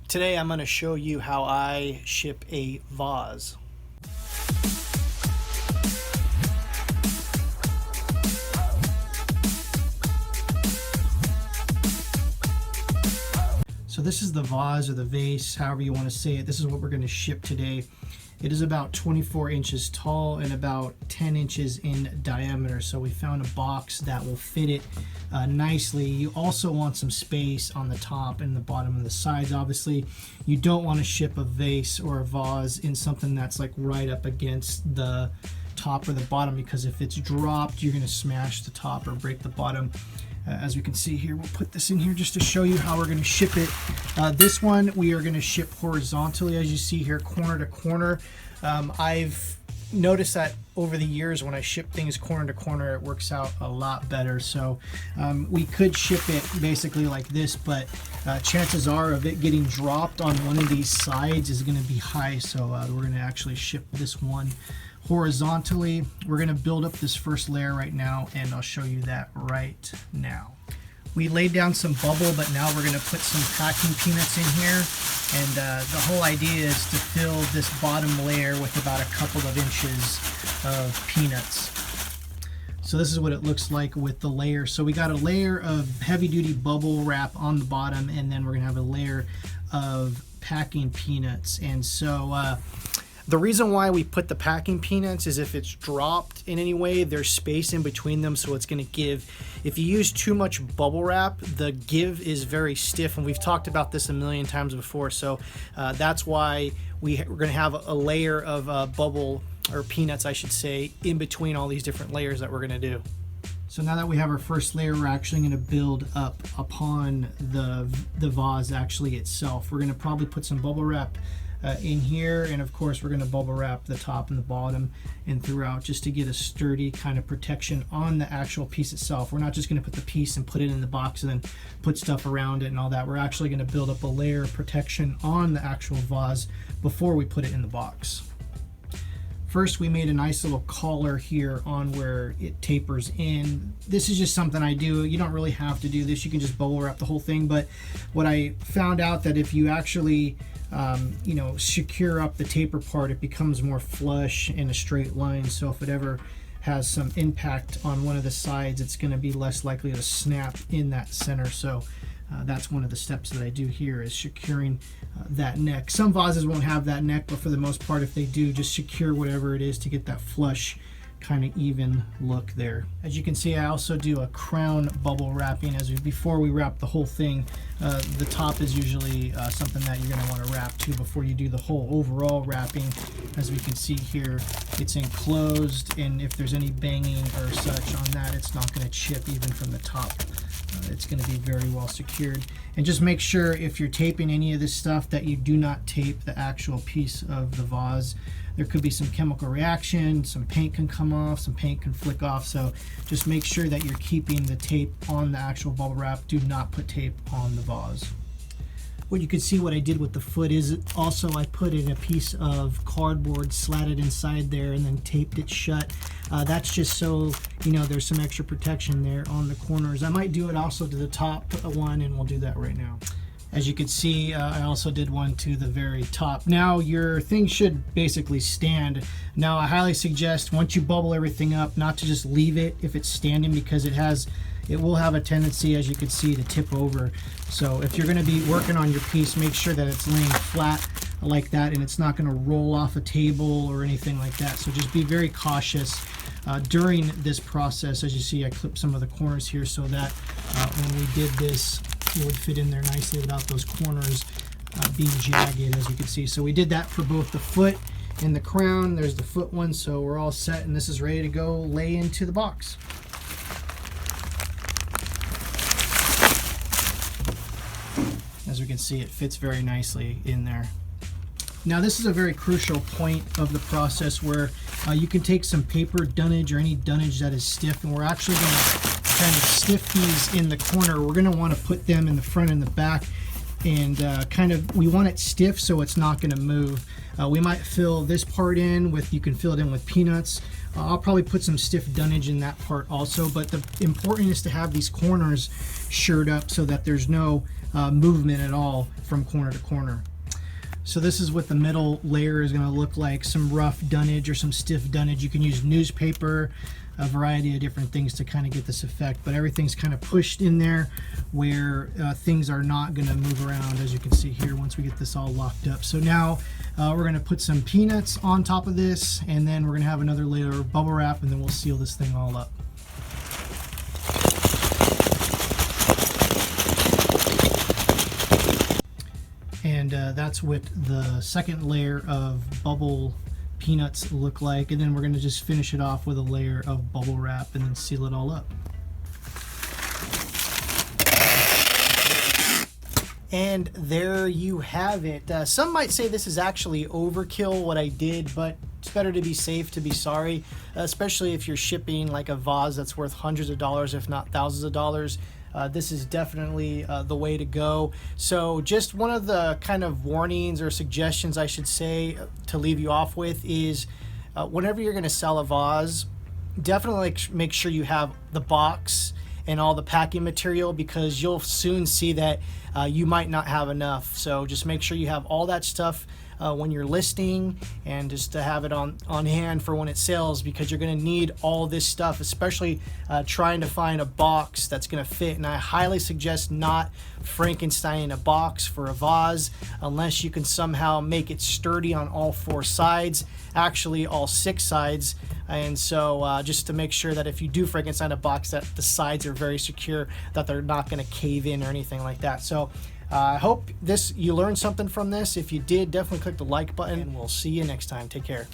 Today I'm going to show you how I ship a vase. So this is the vase or the vase, however you want to say it. This is what we're going to ship today. It is about 24 inches tall and about 10 inches in diameter. So we found a box that will fit it nicely. You also want some space on the top and the bottom and the sides. Obviously, you don't want to ship a vase or a vase in something that's like right up against the top or the bottom, because if it's dropped, you're going to smash the top or break the bottom. As we can see here, we'll put this in here just to show you how we're going to ship it. This one we are going to ship horizontally, as you see here, corner to corner. I've noticed that over the years when I ship things corner to corner, it works out a lot better. So we could ship it basically like this, but chances are of it getting dropped on one of these sides is going to be high. So we're going to actually ship this one horizontally. We're going to build up this first layer right now, and I'll show you that right now. We laid down some bubble, but now we're going to put some packing peanuts in here, and the whole idea is to fill this bottom layer with about a couple of inches of peanuts. So this is what it looks like with the layer. So we got a layer of heavy-duty bubble wrap on the bottom, and then we're going to have a layer of packing peanuts. And so the reason why we put the packing peanuts is if it's dropped in any way, there's space in between them, so it's going to give. If you use too much bubble wrap, the give is very stiff, and we've talked about this a million times before. So that's why we're going to have a layer of bubble, or peanuts I should say, in between all these different layers that we're going to do. So now that we have our first layer, we're actually going to build up upon the vase actually itself. We're going to probably put some bubble wrap in here, and of course we're going to bubble wrap the top and the bottom and throughout, just to get a sturdy kind of protection on the actual piece itself. We're not just going to put the piece and put it in the box and then put stuff around it and all that. We're actually going to build up a layer of protection on the actual vase before we put it in the box. First, we made a nice little collar here on where it tapers in. This is just something I do. You don't really have to do this. You can just bubble wrap the whole thing. But what I found out, that if you actually secure up the taper part, it becomes more flush in a straight line. So if it ever has some impact on one of the sides, it's going to be less likely to snap in that center. So that's one of the steps that I do here, is securing that neck. Some vases won't have that neck, but for the most part, if they do, just secure whatever it is to get that flush kind of even look there. As you can see, I also do a crown bubble wrapping. Before we wrap the whole thing, the top is usually something that you're going to want to wrap too before you do the whole overall wrapping. As we can see here, it's enclosed, and if there's any banging or such on that, it's not going to chip even from the top. It's going to be very well secured. And just make sure, if you're taping any of this stuff, that you do not tape the actual piece of the vase. There could be some chemical reaction, some paint can come off, some paint can flick off. So just make sure that you're keeping the tape on the actual bubble wrap. Do not put tape on the vase. What you can see, what I did with the foot is also I put in a piece of cardboard, slatted inside there, and then taped it shut. That's just so there's some extra protection there on the corners. I might do it also to the top one, and we'll do that right now. As you can see, I also did one to the very top. Now your thing should basically stand. Now I highly suggest, once you bubble everything up, not to just leave it if it's standing, because it will have a tendency, as you can see, to tip over. So if you're going to be working on your piece, make sure that it's laying flat like that, and it's not going to roll off a table or anything like that. So just be very cautious during this process. As you see, I clipped some of the corners here so that when we did this, it would fit in there nicely without those corners being jagged, as you can see. So we did that for both the foot and the crown. There's the foot one, so we're all set, and this is ready to go lay into the box. As we can see, it fits very nicely in there. Now this is a very crucial point of the process where you can take some paper dunnage or any dunnage that is stiff, and we're actually going to kind of stiff these in the corner. We're going to want to put them in the front and the back, and we want it stiff so it's not going to move. We might fill this part in with, you can fill it in with peanuts. I'll probably put some stiff dunnage in that part also, but the important is to have these corners shored up so that there's no movement at all from corner to corner. So this is what the middle layer is going to look like, some rough dunnage or some stiff dunnage. You can use newspaper, a variety of different things to kind of get this effect, but everything's kind of pushed in there where things are not going to move around, as you can see here once we get this all locked up. So now we're going to put some peanuts on top of this, and then we're going to have another layer of bubble wrap, and then we'll seal this thing all up. And that's what the second layer of bubble peanuts look like, and then we're going to just finish it off with a layer of bubble wrap and then seal it all up. And there you have it. Some might say this is actually overkill what I did, but it's better to be safe to be sorry, especially if you're shipping like a vase that's worth hundreds of dollars, if not thousands of dollars. This is definitely the way to go. So just one of the kind of warnings or suggestions I should say to leave you off with is whenever you're going to sell a vase, definitely make sure you have the box and all the packing material, because you'll soon see that you might not have enough. So just make sure you have all that stuff when you're listing, and just to have it on hand for when it sells, because you're going to need all this stuff, especially trying to find a box that's going to fit. And I highly suggest not Frankensteining a box for a vase unless you can somehow make it sturdy on all 4 sides, actually all 6 sides. And so just to make sure that if you do Frankenstein a box, that the sides are very secure, that they're not going to cave in or anything like that. So I hope you learned something from this. If you did, definitely click the like button, and we'll see you next time. Take care.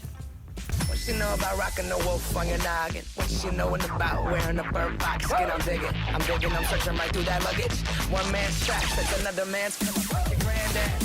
What you know about rocking the wolf on your noggin? What you knowin' about wearing a bird box skin? I'm digging, I'm searching right through that luggage. One man's trash, that's another man's. Your granddad,